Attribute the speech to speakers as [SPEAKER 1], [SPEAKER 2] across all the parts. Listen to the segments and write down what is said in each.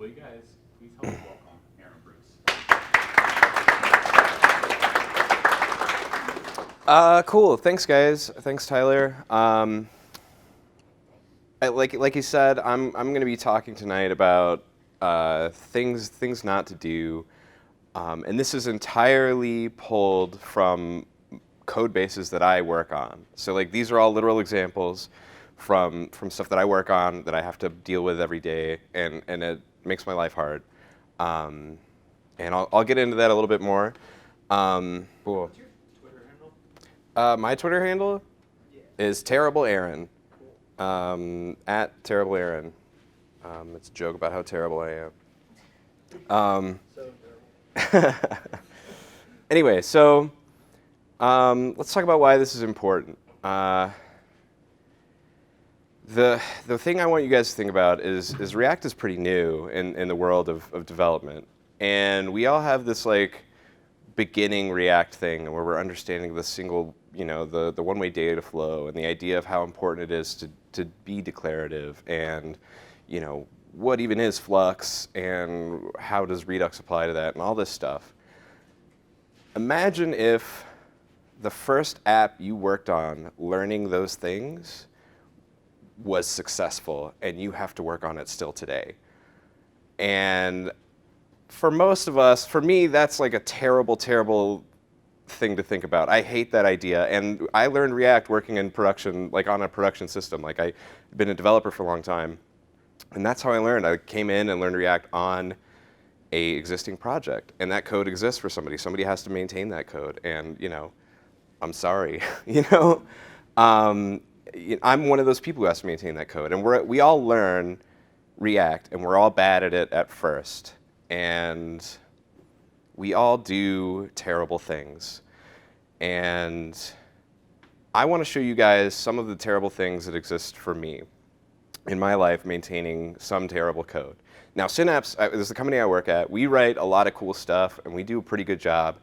[SPEAKER 1] will you guys please help me welcome Aaron Bruce?
[SPEAKER 2] Cool. Thanks, guys. Thanks, Tyler. Like you said, I'm going to be talking tonight about things not to do, and this is entirely pulled from code bases that I work on. So like these are all literal examples from stuff that I work on that I have to deal with every day, and it makes my life hard. And I'll get into that a little bit more. Cool.
[SPEAKER 1] What's your Twitter handle?
[SPEAKER 2] My Twitter handle is Terrible Aaron. At Terrible Aaron. It's a joke about how terrible I am.
[SPEAKER 1] So terrible.
[SPEAKER 2] Anyway, so let's talk about why this is important. The thing I want you guys to think about is React is pretty new in the world of development, and we all have this like beginning React thing where we're understanding the single, the one-way data flow and the idea of how important it is to be declarative, and what even is Flux and how does Redux apply to that and all this stuff. Imagine if the first app you worked on learning those things was successful and you have to work on it still today. And for most of us, for me, that's like a terrible, terrible thing to think about. I hate that idea. And I learned React working in production, like on a production system. Like I've been a developer for a long time. And that's how I learned. I came in and learned React on a existing project. And that code exists for somebody. Somebody has to maintain that code. And, I'm sorry, I'm one of those people who has to maintain that code. And we all learn React, and we're all bad at it at first. And we all do terrible things. And I want to show you guys some of the terrible things that exist for me in my life maintaining some terrible code. Now, Synapse is the company I work at. We write a lot of cool stuff, and we do a pretty good job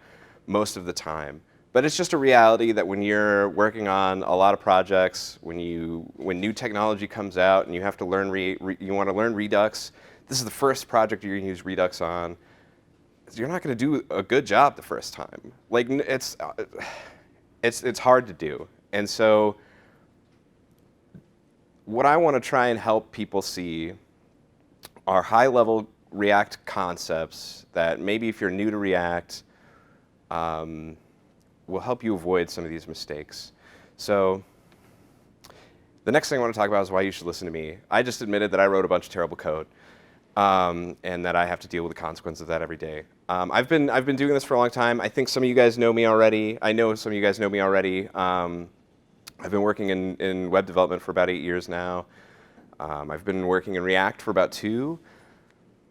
[SPEAKER 2] most of the time. But it's just a reality that when you're working on a lot of projects, when new technology comes out and you have to learn you want to learn Redux, this is the first project you're going to use Redux on. You're not going to do a good job the first time. Like it's hard to do. And so what I want to try and help people see are high-level React concepts that maybe if you're new to React, will help you avoid some of these mistakes. So the next thing I want to talk about is why you should listen to me. I just admitted that I wrote a bunch of terrible code, and that I have to deal with the consequences of that every day. I've been doing this for a long time. I think some of you guys know me already. I know some of you guys know me already. I've been working in web development for about 8 years now. I've been working in React for about 2.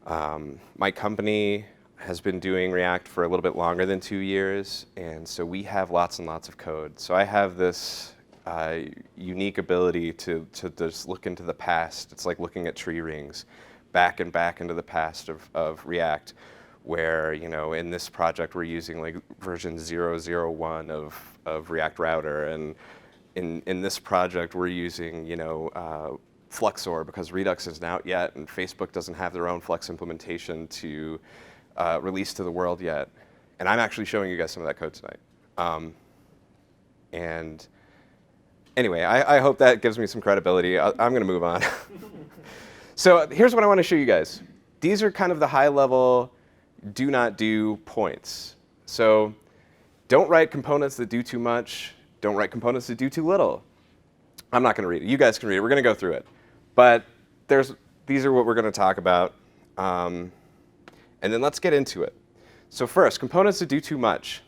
[SPEAKER 2] My company has been doing React for a little bit longer than 2 years, and so we have lots and lots of code. So I have this unique ability to just look into the past. It's like looking at tree rings, back and back into the past of React, where in this project we're using like version 0.0.1 of React Router, and in this project we're using Fluxor because Redux isn't out yet, and Facebook doesn't have their own Flux implementation to release to the world yet. And I'm actually showing you guys some of that code tonight. And anyway, I hope that gives me some credibility. I'm going to move on. So here's what I want to show you guys. These are kind of the high-level do not do points. So don't write components that do too much. Don't write components that do too little. I'm not going to read it. You guys can read it. We're going to go through it. But these are what we're going to talk about. And then let's get into it. So first, components that do too much.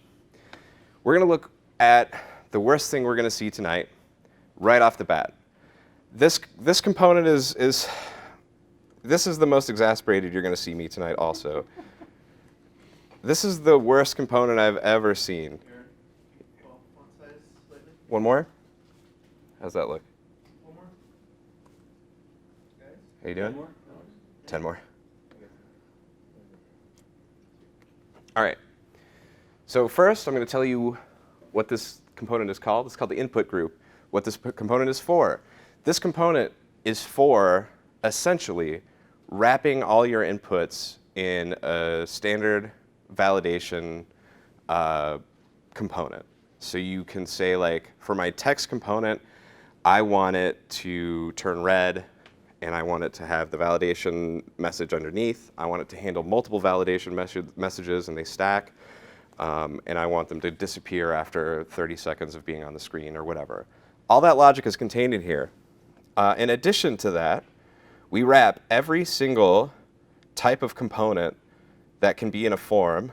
[SPEAKER 2] We're going to look at the worst thing we're going to see tonight right off the bat. This component is the most exasperated you're going to see me tonight also. This is the worst component I've ever seen. One more? How's that look?
[SPEAKER 1] One more. Guys?
[SPEAKER 2] How you doing?
[SPEAKER 1] 10 more?
[SPEAKER 2] 10 more. All right. So first, I'm going to tell you what this component is called. It's called the input group. What this component is for. This component is for, essentially, wrapping all your inputs in a standard validation component. So you can say, like, for my text component, I want it to turn red, and I want it to have the validation message underneath. I want it to handle multiple validation messages, and they stack. And I want them to disappear after 30 seconds of being on the screen or whatever. All that logic is contained in here. In addition to that, we wrap every single type of component that can be in a form.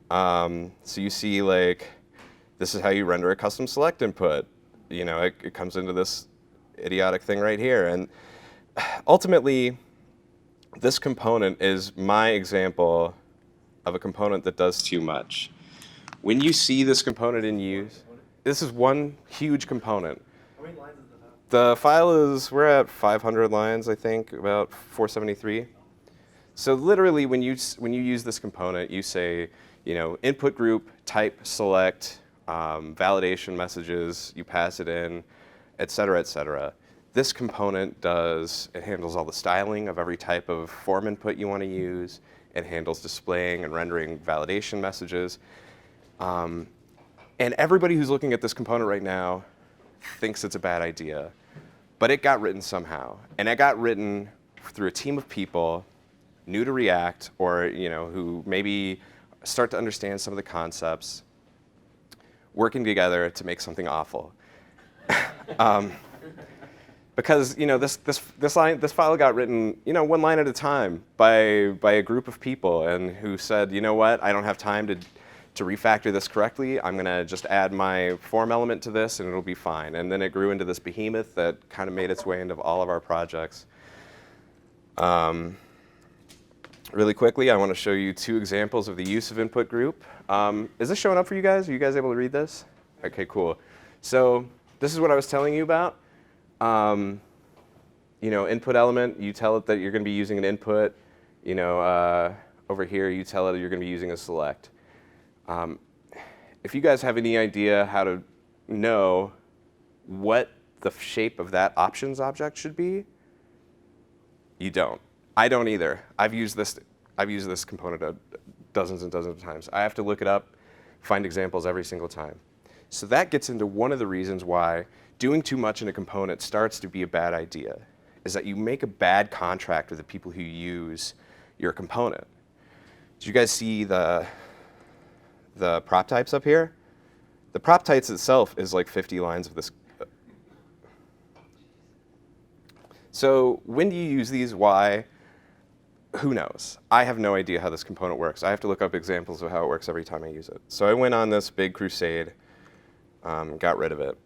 [SPEAKER 2] So you see, like, this is how you render a custom select input. You know, it comes into this idiotic thing right here. And ultimately, this component is my example of a component that does too much. When you see this component in use, this is one huge component.
[SPEAKER 1] How many lines does it have?
[SPEAKER 2] The file is, we're at 500 lines, I think, about 473. So literally, when you use this component, you say, you know, input group, type, select, validation messages, you pass it in, et cetera, et cetera. This component it handles all the styling of every type of form input you want to use. It handles displaying and rendering validation messages. And everybody who's looking at this component right now thinks it's a bad idea. But it got written somehow. And it got written through a team of people new to React, or, you know, who maybe start to understand some of the concepts, working together to make something awful. Because, you know, this file got written, you know, one line at a time by a group of people, and who said, you know what, I don't have time to refactor this correctly. I'm going to just add my form element to this, and it'll be fine. And then it grew into this behemoth that kind of made its way into all of our projects. Really quickly, I want to show you two examples of the use of input group. Is this showing up for you guys? Are you guys able to read this? OK, cool. So this is what I was telling you about. You know, input element, you tell it that you're going to be using an input. You know, over here, you tell it you're going to be using a select. If you guys have any idea how to know what the shape of that options object should be, you don't. I don't either. I've used this component dozens and dozens of times. I have to look it up, find examples every single time. So that gets into one of the reasons why doing too much in a component starts to be a bad idea, is that you make a bad contract with the people who use your component. Did you guys see the prop types up here? The prop types itself is like 50 lines of this. So when do you use these? Why? Who knows? I have no idea how this component works. I have to look up examples of how it works every time I use it. So I went on this big crusade, got rid of it.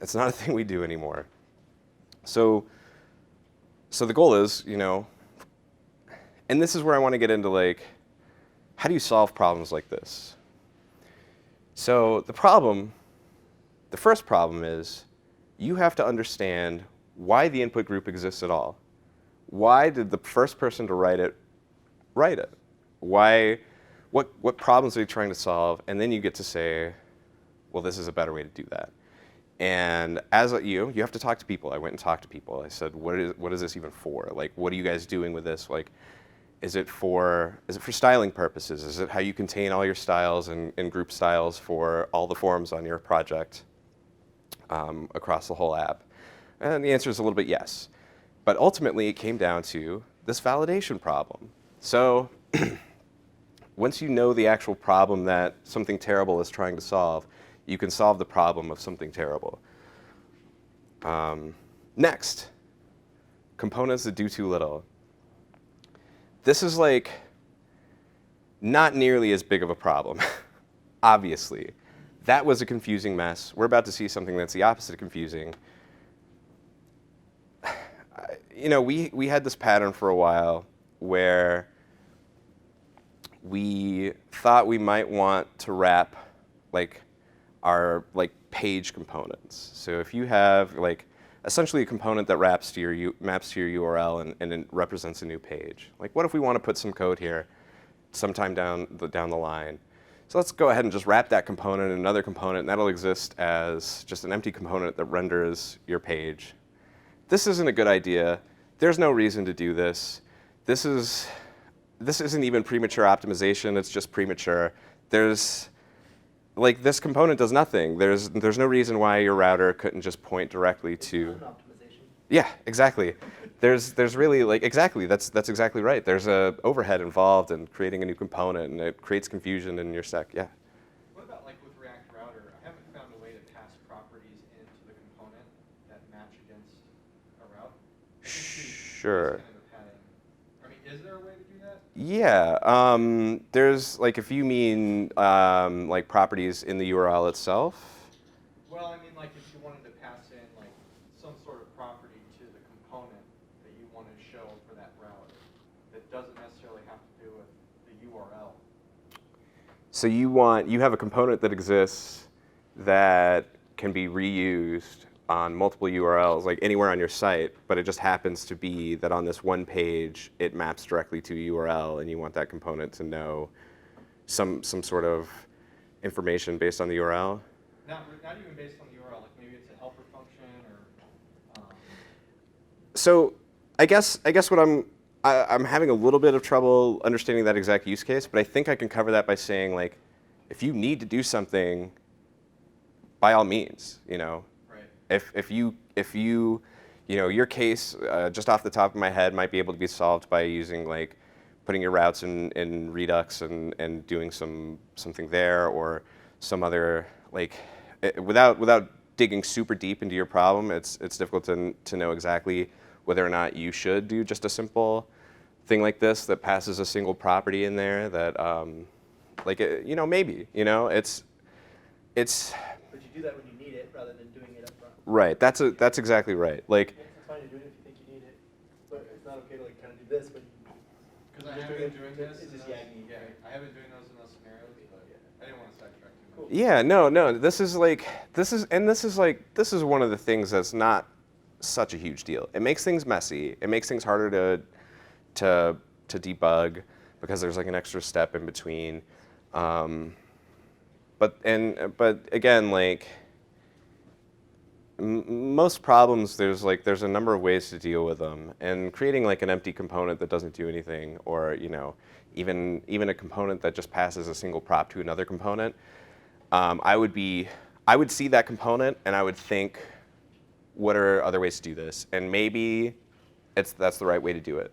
[SPEAKER 2] It's not a thing we do anymore. So the goal is, you know, and this is where I want to get into, like, how do you solve problems like this? So the first problem is you have to understand why the input group exists at all. Why did the first person to write it? Why? What problems are you trying to solve? And then you get to say, well, this is a better way to do that. And as you have to talk to people. I went and talked to people. I said, what is this even for? Like, what are you guys doing with this? Like, is it for styling purposes? Is it how you contain all your styles and group styles for all the forms on your project across the whole app? And the answer is a little bit yes. But ultimately, it came down to this validation problem. So once you know the actual problem that something terrible is trying to solve, you can solve the problem of something terrible. Next, components that do too little. This is, like, not nearly as big of a problem, obviously. That was a confusing mess. We're about to see something that's the opposite of confusing. You know, we had this pattern for a while where we thought we might want to wrap, like, our, like, page components. So if you have, like, essentially a component that maps to your URL and it represents a new page. Like, what if we want to put some code here sometime down the line? So let's go ahead and just wrap that component in another component, and that'll exist as just an empty component that renders your page. This isn't a good idea. there's no reason to do this. This isn't even premature optimization. It's just premature. Like, this component does nothing. There's no reason why your router couldn't just point directly to.
[SPEAKER 1] Optimization.
[SPEAKER 2] Yeah, exactly. There's really, like, exactly. That's exactly right. There's a overhead involved in creating a new component, and it creates confusion in your stack. Yeah.
[SPEAKER 3] What about, like, with React Router? I haven't found a way to pass properties into the component that match against a route.
[SPEAKER 2] Sure.
[SPEAKER 3] Kind of a padding. I mean, is there a way to do that?
[SPEAKER 2] Yeah. There's, like, if you mean like properties in the URL itself.
[SPEAKER 3] Well, I mean, like, if you wanted to pass in, like, some sort of property to the component that you want to show for that route that doesn't necessarily have to do with the URL.
[SPEAKER 2] So you have a component that exists that can be reused on multiple URLs, like anywhere on your site, but it just happens to be that on this one page, it maps directly to a URL, and you want that component to know some sort of information based on the URL.
[SPEAKER 3] Not even based on the URL, like maybe it's a helper function or.
[SPEAKER 2] So I guess what I'm having a little bit of trouble understanding that exact use case, but I think I can cover that by saying, like, if you need to do something, by all means, you know.
[SPEAKER 3] Right.
[SPEAKER 2] If you your case, just off the top of my head, might be able to be solved by using, like, putting your routes in Redux and doing something there, or some other, like, without digging super deep into your problem, it's difficult to know exactly whether or not you should do just a simple thing like this that passes a single property in there that, maybe, it's.
[SPEAKER 1] But you do that when you need it rather than doing it up front.
[SPEAKER 2] Right. That's exactly right. Like.
[SPEAKER 1] It's fine to do it if you think you need it, but it's not okay to, like, kind of do this, but.
[SPEAKER 3] Because I have been doing this.
[SPEAKER 1] It's just
[SPEAKER 3] yagging. Yeah, I have been doing those in those scenarios, but I didn't want to sidetrack too much.
[SPEAKER 2] Yeah, no. This is one of the things that's not such a huge deal. It makes things messy. It makes things harder to debug because there's, like, an extra step in between. But again, like, most problems, there's a number of ways to deal with them, and creating, like, an empty component that doesn't do anything, or even a component that just passes a single prop to another component, I would see that component and I would think, what are other ways to do this? And maybe that's the right way to do it.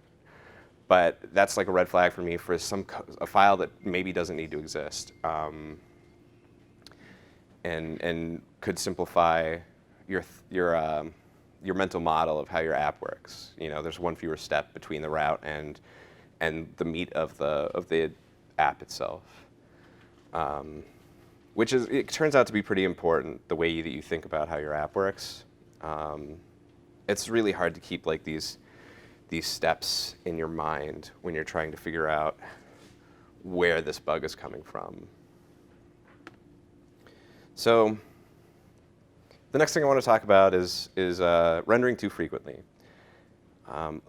[SPEAKER 2] But that's, like, a red flag for me for a file that maybe doesn't need to exist, and could simplify your mental model of how your app works. There's one fewer step between the route and the meat of the app itself, which it turns out to be pretty important, the way that you think about how your app works. It's really hard to keep, like, these steps in your mind when you're trying to figure out where this bug is coming from. So the next thing I want to talk about is rendering too frequently.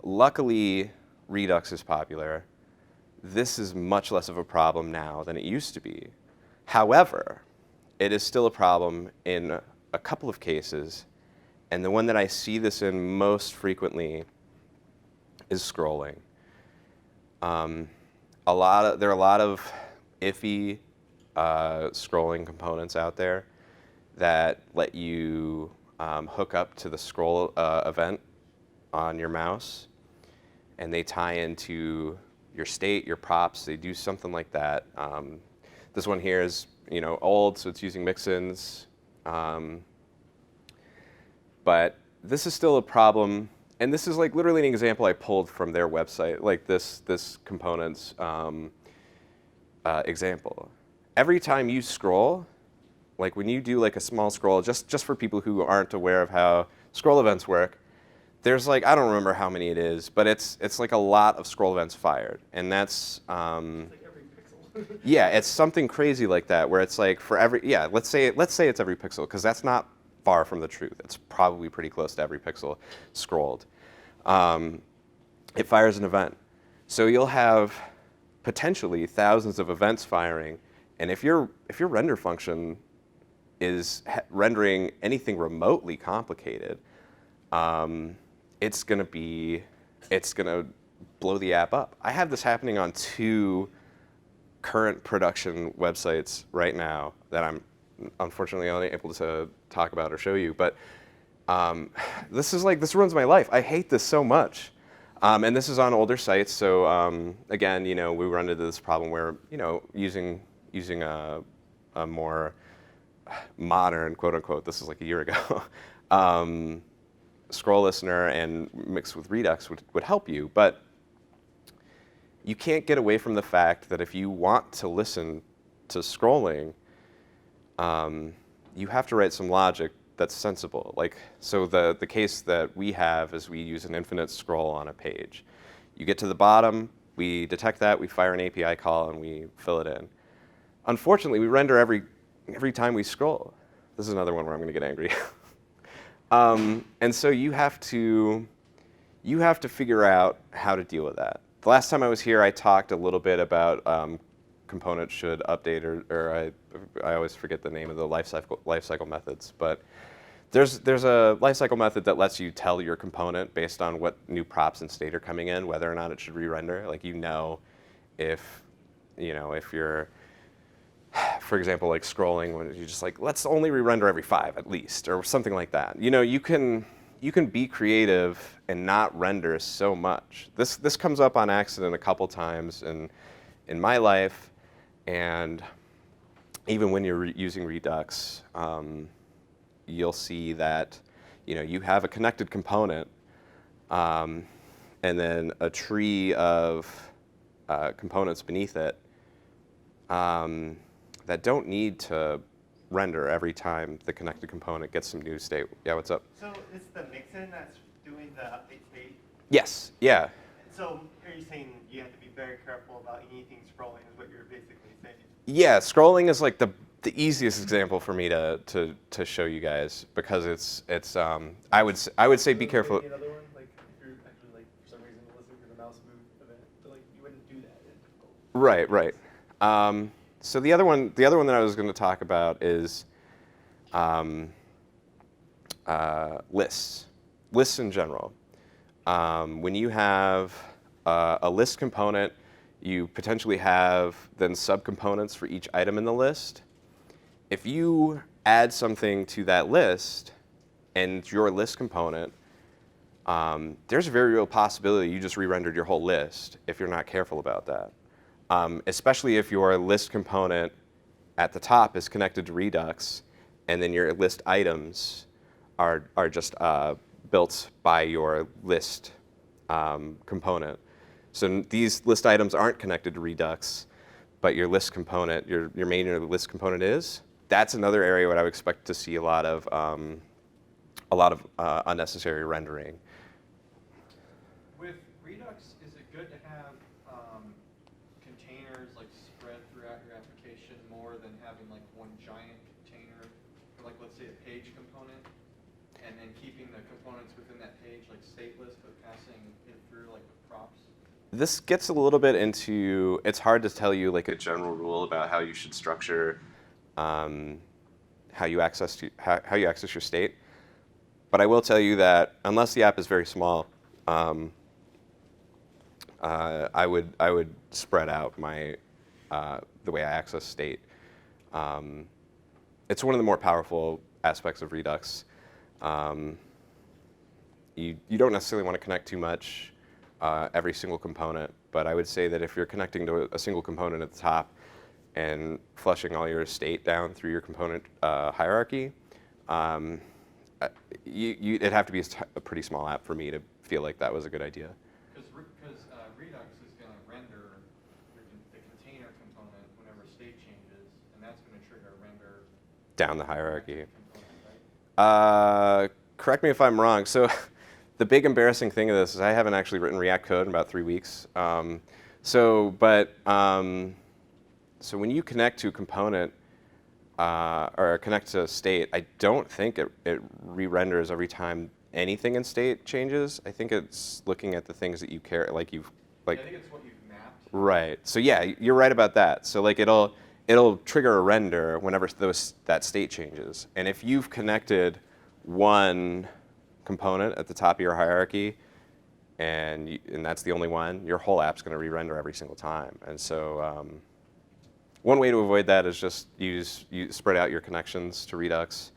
[SPEAKER 2] Luckily, Redux is popular. This is much less of a problem now than it used to be. However, it is still a problem in a couple of cases, and the one that I see this in most frequently is scrolling. There are a lot of iffy scrolling components out there that let you hook up to the scroll event on your mouse, and they tie into your state, your props. They do something like that. This one here is old, so it's using mixins. But this is still a problem, and this is, like, literally an example I pulled from their website, like this component's example. Every time you scroll, like when you do, like, a small scroll, just for people who aren't aware of how scroll events work, there's, like, I don't remember how many it is, but it's like a lot of scroll events fired, and that's
[SPEAKER 1] It's like every pixel.
[SPEAKER 2] yeah, it's something crazy like that, where it's like for every, let's say it's every pixel, because that's not far from the truth. It's probably pretty close to every pixel scrolled. It fires an event. So you'll have potentially thousands of events firing, and if your render function is rendering anything remotely complicated, it's going to be it's going to blow the app up. I have this happening on 2 current production websites right now that I'm unfortunately only able to talk about or show you. But this ruins my life. I hate this so much. And this is on older sites. So again, we run into this problem where, using a more modern, quote unquote, this is like a year ago, scroll listener and mixed with Redux would help you. But you can't get away from the fact that if you want to listen to scrolling, you have to write some logic that's sensible. So the case that we have is we use an infinite scroll on a page. You get to the bottom, we detect that, we fire an API call, and we fill it in. Unfortunately, we render every time we scroll. This is another one where I'm going to get angry. And so you have to figure out how to deal with that. The last time I was here, I talked a little bit about components should update, or I always forget the name of the lifecycle methods. But there's a lifecycle method that lets you tell your component based on what new props and state are coming in, whether or not it should re-render. If you're, for example, scrolling, when you're just let's only re-render every 5 at least, or something like that. You can be creative and not render so much. This comes up on accident a couple times in my life, and even when you're using Redux, you'll see that you have a connected component, and then a tree of components beneath it that don't need to render every time the connected component gets some new state. Yeah, what's up?
[SPEAKER 4] So it's the mixin that's doing the update state?
[SPEAKER 2] Yes, yeah.
[SPEAKER 4] So are you saying you have to be very careful about anything scrolling is what you're basically saying?
[SPEAKER 2] Yeah, scrolling is the easiest example for me to show you guys, because it's I would say be careful.
[SPEAKER 1] Another one, if you're actually for some reason listening to the mouse move event, you wouldn't do that.
[SPEAKER 2] Right. So the other one that I was going to talk about is lists. Lists in general. When you have a list component, you potentially have then subcomponents for each item in the list. If you add something to that list and your list component, there's a very real possibility you just re-rendered your whole list if you're not careful about that. Especially if your list component at the top is connected to Redux, and then your list items are just built by your list component. So these list items aren't connected to Redux, but your list component, your main list component is. That's another area where I would expect to see a lot of unnecessary rendering.
[SPEAKER 3] With Redux, is it good to have containers spread throughout your application more than having one giant container for let's say a page component, and then keeping the components within that page stateless but passing it through with props?
[SPEAKER 2] This gets a little bit into, it's hard to tell you a general rule about how you should structure how you access your state. But I will tell you that unless the app is very small, I would spread out the way I access state. It's one of the more powerful aspects of Redux. You don't necessarily want to connect too much every single component, but I would say that if you're connecting to a single component at the top and flushing all your state down through your component hierarchy, it'd have to be a pretty small app for me to feel like that was a good idea.
[SPEAKER 3] Because Redux is going to render the container component whenever state changes, and that's going to trigger a render
[SPEAKER 2] down the hierarchy.
[SPEAKER 3] Component, right?
[SPEAKER 2] Correct me if I'm wrong. So the big embarrassing thing of this is I haven't actually written React code in about 3 weeks. So when you connect to a component or connect to a state, I don't think it re-renders every time anything in state changes. I think it's looking at the things that you care, I think
[SPEAKER 3] it's what you've mapped.
[SPEAKER 2] Right. So yeah, you're right about that. So it'll trigger a render whenever that state changes. And if you've connected one component at the top of your hierarchy, and that's the only one, your whole app's going to re-render every single time. And so one way to avoid that is just you spread out your connections to Redux.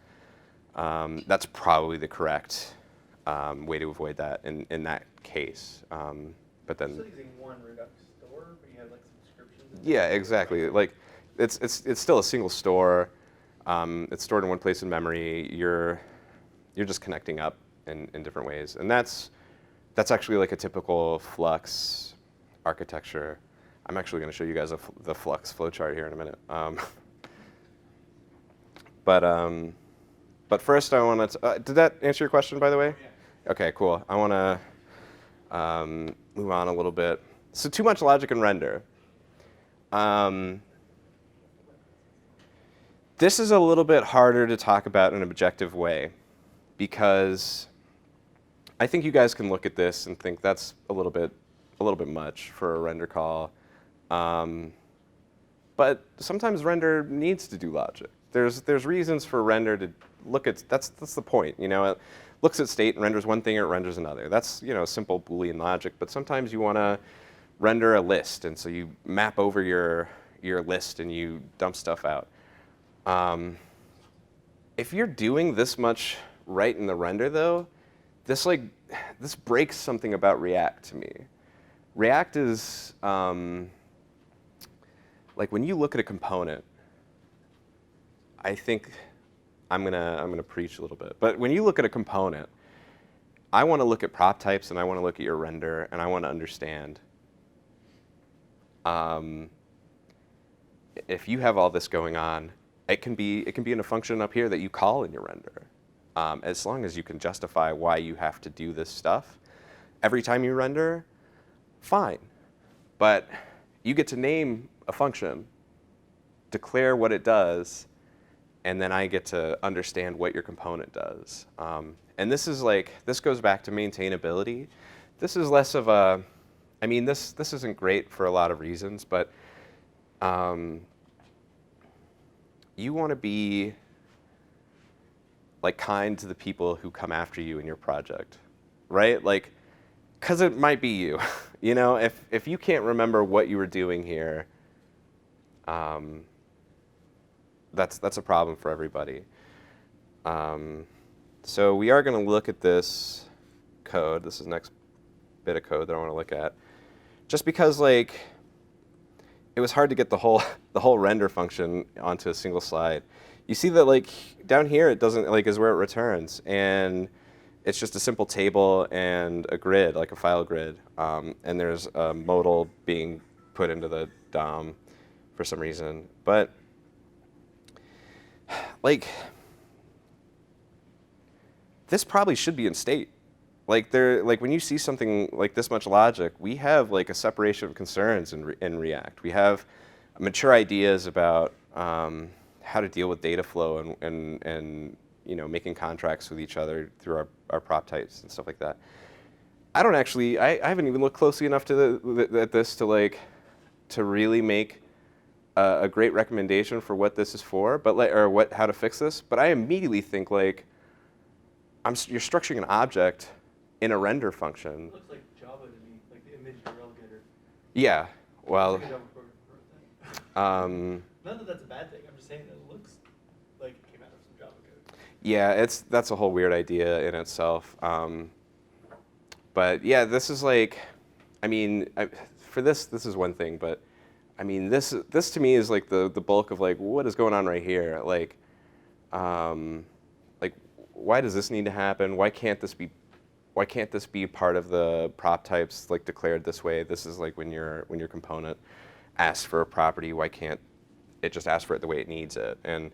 [SPEAKER 2] That's probably the correct way to avoid that in that case. But then,
[SPEAKER 1] still using one Redux store, but you have like subscriptions.
[SPEAKER 2] yeah, exactly. Like it's still a single store. It's stored in one place in memory. You're just connecting up in different ways, and that's actually like a typical Flux architecture. I'm actually going to show you guys the Flux flowchart here in a minute. But first, I want to. Did that answer your question, by the way?
[SPEAKER 3] Yeah.
[SPEAKER 2] Okay, cool. I want to move on a little bit. So too much logic and render. This is a little bit harder to talk about in an objective way, because I think you guys can look at this and think that's a little bit much for a render call. But sometimes render needs to do logic. There's reasons for render to look at. That's the point. You know, it looks at state and renders one thing or it renders another. That's, you know, simple Boolean logic. But sometimes you want to render a list, and so you map over your list and you dump stuff out. If you're doing this much right in the render, though, this breaks something about React to me. React is like when you look at a component. I think I'm gonna preach a little bit, but when you look at a component, I want to look at prop types and I want to look at your render and I want to understand. If you have all this going on, it can be in a function up here that you call in your render. As long as you can justify why you have to do this stuff every time you render, fine. But you get to name a function, declare what it does, and then I get to understand what your component does. And this goes back to maintainability. This is less of a, I mean, this isn't great for a lot of reasons, but you want to be like kind to the people who come after you in your project, right? Like, because it might be you. You know, if you can't remember what you were doing here, that's a problem for everybody. So we are going to look at this code. This is the next bit of code that I want to look at. Just because, like, it was hard to get the whole render function onto a single slide. You see that, like, down here it doesn't, like, is where it returns, and it's just a simple table and a grid, like a file grid, and there's a modal being put into the DOM for some reason. But like, this probably should be in state. Like when you see something like this much logic, we have like a separation of concerns in React. We have mature ideas about how to deal with data flow and you know, making contracts with each other through our prop types and stuff like that. I haven't even looked closely enough at this to really make a great recommendation for what this is for, but how to fix this. But I immediately think like, you're structuring an object in a render function.
[SPEAKER 1] It looks like Java to me, like the image URL getter.
[SPEAKER 2] Yeah, well,
[SPEAKER 1] Like a Java program wrote that. Not that that's a bad thing. I'm just saying that it looks like it came out of some Java code.
[SPEAKER 2] yeah, that's a whole weird idea in itself. But yeah, this is like, I mean, for this is one thing, but I mean, this to me is like the bulk of like what is going on right here. Like, why does this need to happen? Why can't this be part of the prop types like declared this way? This is like when your component asks for a property, why can't it just ask for it the way it needs it? And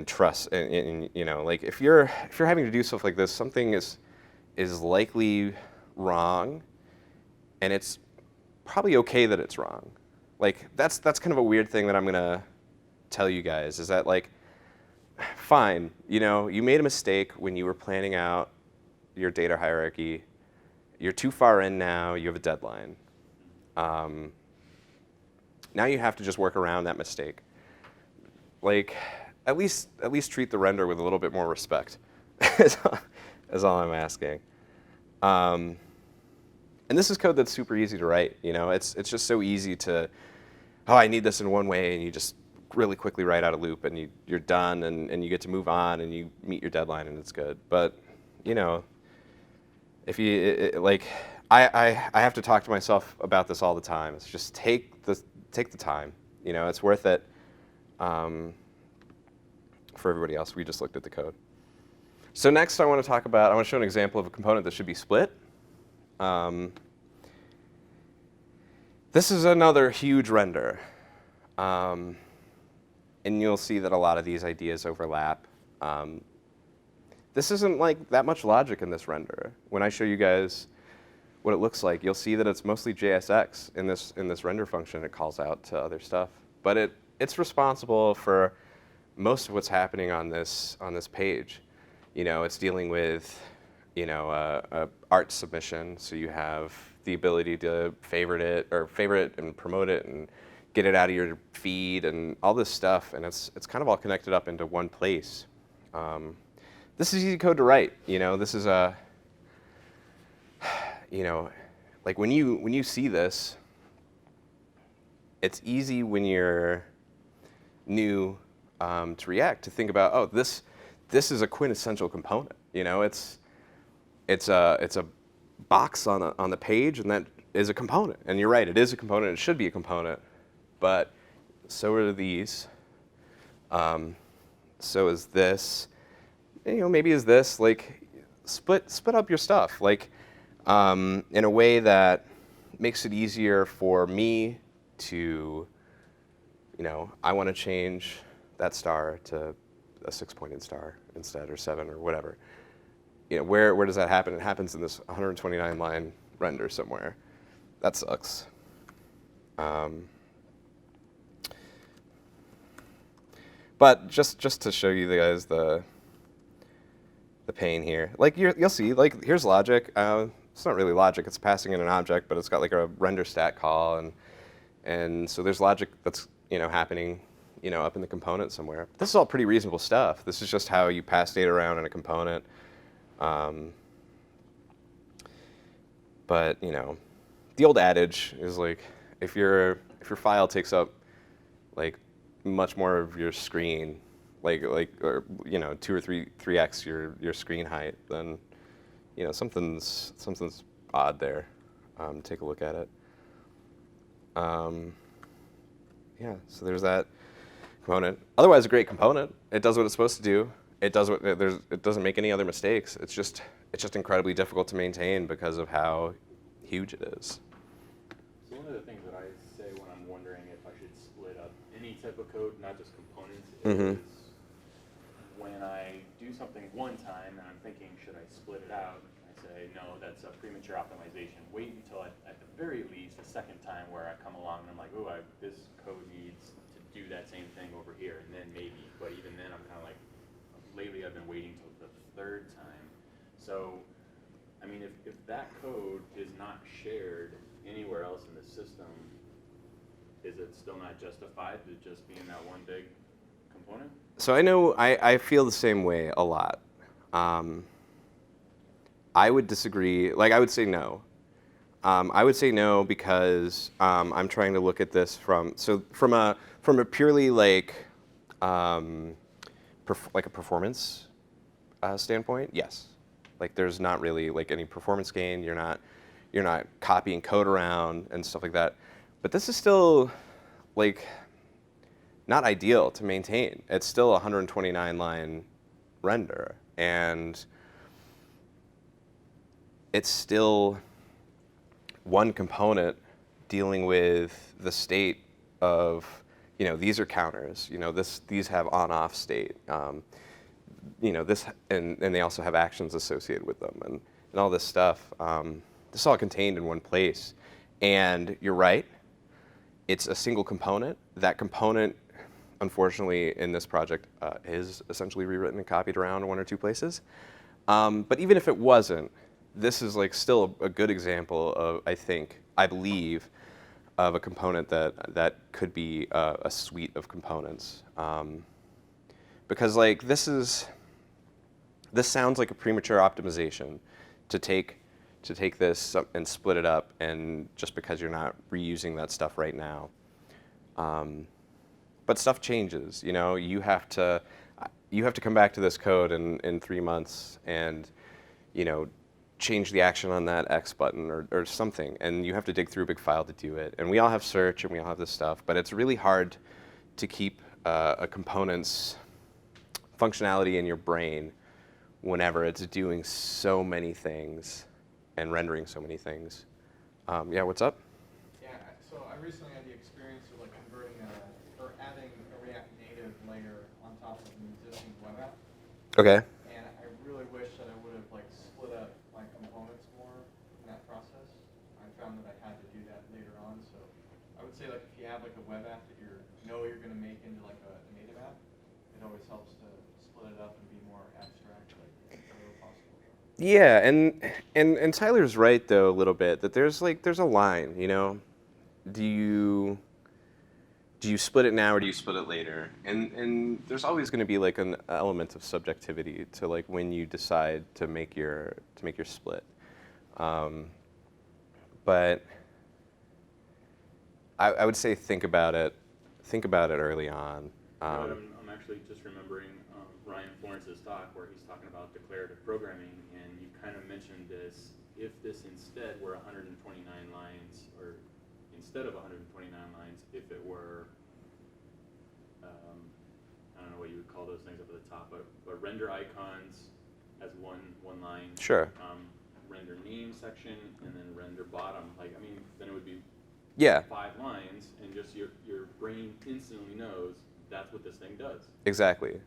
[SPEAKER 2] trust, and you know, like if you're having to do stuff like this, something is likely wrong, and it's probably okay that it's wrong. Like that's kind of a weird thing that I'm gonna tell you guys, is that like, fine, you know, you made a mistake when you were planning out your data hierarchy. You're too far in now. You have a deadline. Now you have to just work around that mistake. Like, at least treat the render with a little bit more respect. is all I'm asking. And this is code that's super easy to write. You know, it's just so easy to, oh, I need this in one way, and you just really quickly write out a loop, and you're done, and you get to move on, and you meet your deadline, and it's good. But, you know, if you like, I have to talk to myself about this all the time. It's just take the time. You know, it's worth it. For everybody else, we just looked at the code. So next, I want to show an example of a component that should be split. This is another huge render. And you'll see that a lot of these ideas overlap. This isn't like that much logic in this render. When I show you guys what it looks like, you'll see that it's mostly JSX in this render function. It calls out to other stuff, but it's responsible for most of what's happening on this page. You know, it's dealing with, you know, a art submission, so you have the ability to favorite it and promote it and get it out of your feed and all this stuff, and it's kind of all connected up into one place. This is easy code to write. You know, this is you know, like when you see this, it's easy when you're new to React to think about, oh, this is a quintessential component. You know, it's a box on the page, and that is a component. And you're right, it is a component. It should be a component, but so are these. So is this. You know, maybe is this. Like, split up your stuff. Like, in a way that makes it easier for me to, you know, I want to change that star to a 6-pointed star instead, or 7, or whatever. You know, where does that happen? It happens in this 129-line render somewhere. That sucks. But just to show you guys the pain here, like you'll see, like here's logic. It's not really logic. It's passing in an object, but it's got like a render stat call, and so there's logic that's, you know, happening, you know, up in the component somewhere. This is all pretty reasonable stuff. This is just how you pass data around in a component. But, you know, the old adage is like, if your file takes up like much more of your screen, or you know, 2 or 3x your screen height, then, you know, something's odd there. Take a look at it. Yeah, so there's that component. Otherwise, a great component. It does what it's supposed to do. It doesn't make any other mistakes. It's just incredibly difficult to maintain because of how huge it is.
[SPEAKER 5] So one of the things that I say when I'm wondering if I should split up any type of code, not just components, is when I do something one time and I'm thinking, should I split it out? I say, no, that's a premature optimization. Wait until at the very least the second time where I come along and I'm like, oh, this code needs to do that same thing over here, and then maybe. But even then, I'm kind of like, lately I've been waiting till the third time. So, I mean, if that code is not shared anywhere else in the system, is it still not justified to just be in that one big component?
[SPEAKER 2] So I know I feel the same way a lot. I would disagree. Like, I would say no. I would say no because I'm trying to look at this from a purely like a performance standpoint. Yes, like there's not really like any performance gain. You're not copying code around and stuff like that. But this is still like not ideal to maintain. It's still a 129-line render, and it's still one component dealing with the state of, you know, these are counters. You know, these have on-off state. You know, this, and they also have actions associated with them, and all this stuff. This is all contained in one place. And you're right, it's a single component. That component, unfortunately, in this project, is essentially rewritten and copied around in 1 or 2 places. But even if it wasn't, this is like still a good example of, I believe, of a component that could be a suite of components. Because like this sounds like a premature optimization to take to take this and split it up, and just because you're not reusing that stuff right now. But stuff changes, you know. You have to come back to this code in 3 months and, you know, change the action on that X button or something, and you have to dig through a big file to do it. And we all have search and we all have this stuff, but it's really hard to keep a component's functionality in your brain whenever it's doing so many things and rendering so many things. Yeah, what's up?
[SPEAKER 3] Yeah, so I recently had the experience of like converting or adding a React Native layer on top of an existing web app.
[SPEAKER 2] Okay.
[SPEAKER 3] And I really wish that I would have like split up my components more in that process. I found that I had to do that later on. So I would say like if you have like a web app that you're going to make into like a native app, it always helps to split it up and be more abstract, like wherever possible.
[SPEAKER 2] Yeah, and Tyler's right though a little bit that there's a line, you know. Do you split it now or do you split it later? And there's always going to be like an element of subjectivity to like when you decide to make your split. But I would say think about it early on.
[SPEAKER 5] I'm actually just remembering Ryan Florence's talk where he's talking about declarative programming, and you kind of mentioned this. If this instead were 129 lines, or instead of 129 lines, if it were, I don't know what you would call those things up at the top, but render icons as one line.
[SPEAKER 2] Sure.
[SPEAKER 5] Render name section, and then render bottom. Like, I mean, then it would be 5 lines, and just your brain instantly knows that's what this thing does.
[SPEAKER 2] Exactly.
[SPEAKER 5] Okay.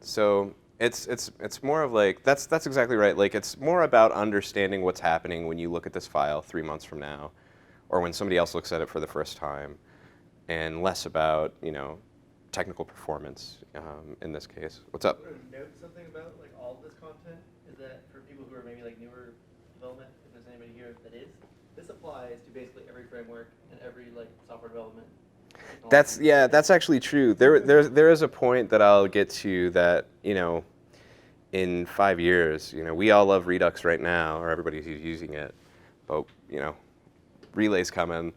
[SPEAKER 2] So it's more of like that's exactly right. Like it's more about understanding what's happening when you look at this file 3 months from now, or when somebody else looks at it for the first time, and less about, you know, technical performance in this case. What's up?
[SPEAKER 1] I want to note something about like all of this content is that for people who are maybe like newer development, if there's anybody here that is, this applies to basically every framework and every like software development.
[SPEAKER 2] That's actually true. There is a point that I'll get to that, you know, in 5 years, you know, we all love Redux right now, or everybody's using it, but, you know, Relay's coming.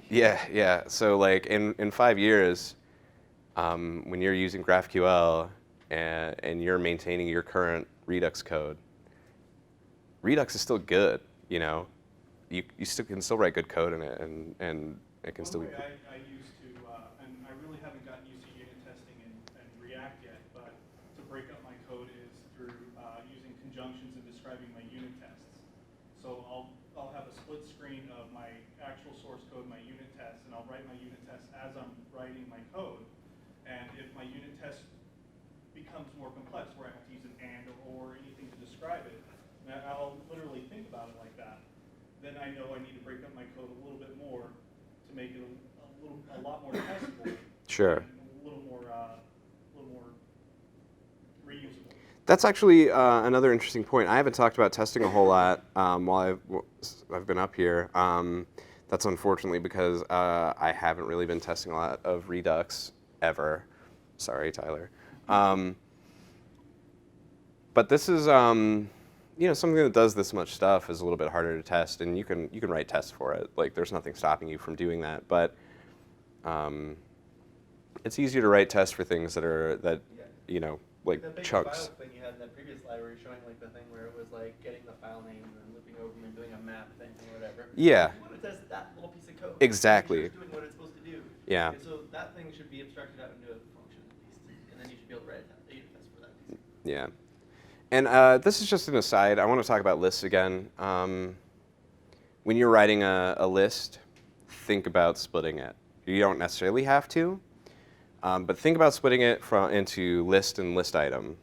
[SPEAKER 2] Yeah. So like in 5 years, when you're using GraphQL and you're maintaining your current Redux code, Redux is still good, you know. You can still write good code in it, and it can still be.
[SPEAKER 6] I used to, and I really haven't gotten used to unit testing and React yet, but to break up my code is through using conjunctions and describing my unit tests. So I'll have a split screen of my actual source code, my unit tests, and I'll write my unit tests as I'm writing my code. And if my unit test becomes more complex, where I have to use an and or anything to describe it, and I'll literally think about it like that. Then I know I need to break up my code a little bit more to make it a lot more testable.
[SPEAKER 2] Sure.
[SPEAKER 6] And a little more reusable.
[SPEAKER 2] That's actually another interesting point. I haven't talked about testing a whole lot while I've been up here. That's unfortunately because I haven't really been testing a lot of Redux ever. Sorry, Tyler. But this is you know, something that does this much stuff is a little bit harder to test, and you can write tests for it. Like there's nothing stopping you from doing that, but it's easier to write tests for things that you know, like
[SPEAKER 1] the big
[SPEAKER 2] chunks.
[SPEAKER 1] file thing you had in that previous slide where you're showing like the thing where it was like getting the file names and looping over them and doing a map thing or whatever.
[SPEAKER 2] Yeah.
[SPEAKER 1] You want to test that little piece of code.
[SPEAKER 2] Exactly.
[SPEAKER 1] It's doing what it's supposed to do.
[SPEAKER 2] Yeah.
[SPEAKER 1] And so that thing should be abstracted out into a function at least, and then you should be able to write a unit test for that piece.
[SPEAKER 2] Yeah. And this is just an aside. I want to talk about lists again. When you're writing a list, think about splitting it. You don't necessarily have to, but think about splitting it into list and list item.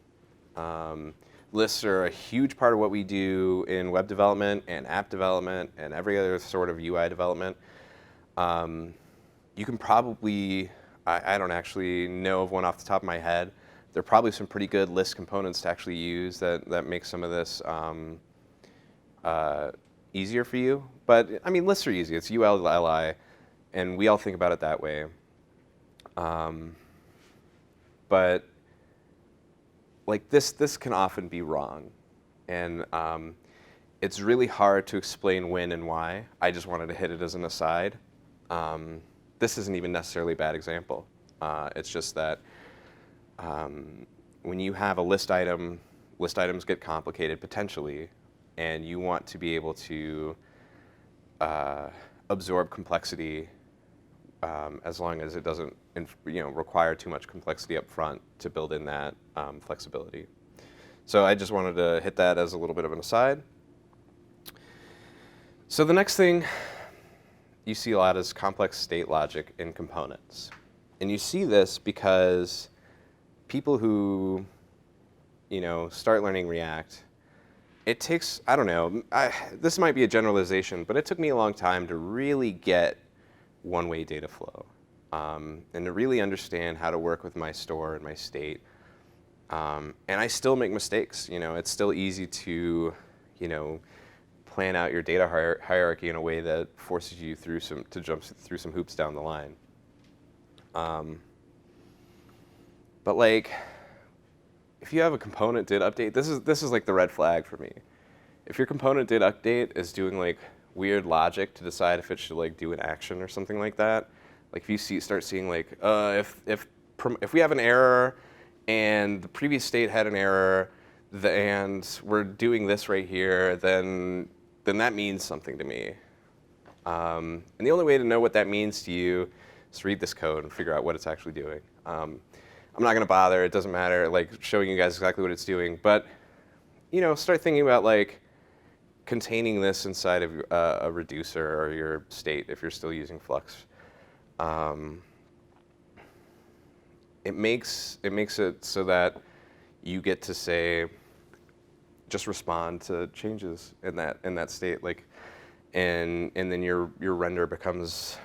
[SPEAKER 2] Lists are a huge part of what we do in web development and app development and every other sort of UI development. You can probably, I don't actually know of one off the top of my head. There are probably some pretty good list components to actually use that make some of this easier for you. But I mean, lists are easy. It's ULLI, and we all think about it that way. But like this can often be wrong. And it's really hard to explain when and why. I just wanted to hit it as an aside. This isn't even necessarily a bad example. It's just that when you have a list item, list items get complicated potentially, and you want to be able to absorb complexity as long as it doesn't require too much complexity up front to build in that flexibility. So I just wanted to hit that as a little bit of an aside. So the next thing you see a lot is complex state logic in components. And you see this because people who start learning React, it takes, I don't know, this might be a generalization, but it took me a long time to really get one-way data flow and to really understand how to work with my store and my state. And I still make mistakes. It's still easy to, plan out your data hierarchy in a way that forces you to jump through some hoops down the line. But like, if you have a component did update, this is like the red flag for me. If your component did update is doing like weird logic to decide if it should like do an action or something like that, like if you start seeing like if we have an error and the previous state had an error and we're doing this right here, then that means something to me. And the only way to know what that means to you is to read this code and figure out what it's actually doing. I'm not going to bother. It doesn't matter, like showing you guys exactly what it's doing. But start thinking about like containing this inside of a reducer or your state if you're still using Flux. It makes it so that you get to say, just respond to changes in that state, like, and then your render becomes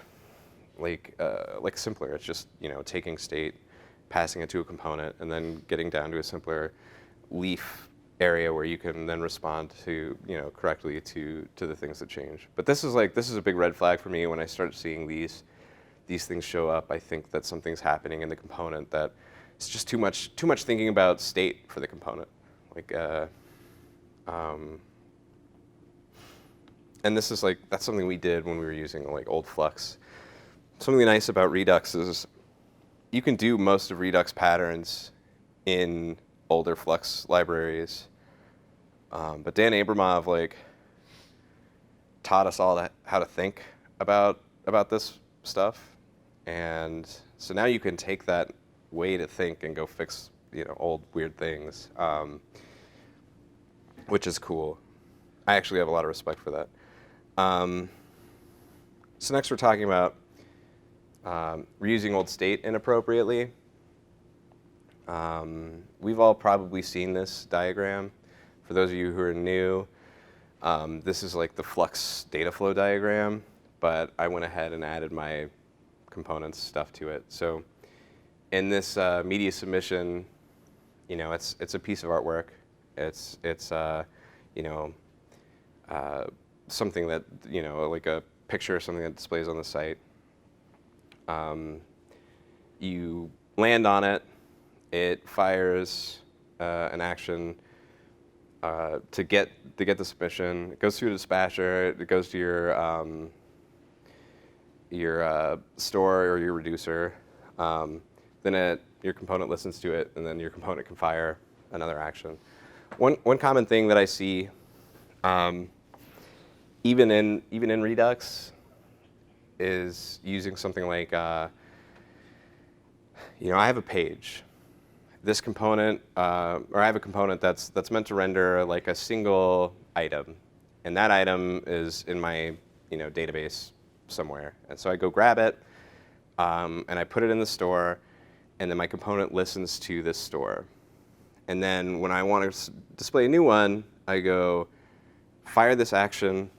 [SPEAKER 2] like simpler. It's just taking state, passing it to a component, and then getting down to a simpler leaf area where you can then respond to correctly to the things that change. But this is a big red flag for me when I start seeing these things show up. I think that something's happening in the component that it's just too much thinking about state for the component. Like, and this is that's something we did when we were using like old Flux. Something nice about Redux is you can do most of Redux patterns in older Flux libraries. But Dan Abramov taught us all how to think about this stuff. And so now you can take that way to think and go fix old weird things, which is cool. I actually have a lot of respect for that. So next we're talking about reusing old state inappropriately. We've all probably seen this diagram. For those of you who are new, this is like the Flux data flow diagram, but I went ahead and added my components stuff to it. So in this media submission, it's a piece of artwork. It's something that like a picture or something that displays on the site. You land on it. It fires an action to get the submission. It goes through the dispatcher. It goes to your store or your reducer. Then your component listens to it, and then your component can fire another action. One common thing that I see, even in Redux, is using something like I have a page. This component, or I have a component that's meant to render like a single item, and that item is in my database somewhere. And so I go grab it, and I put it in the store, and then my component listens to this store. And then when I want to display a new one, I go fire this action,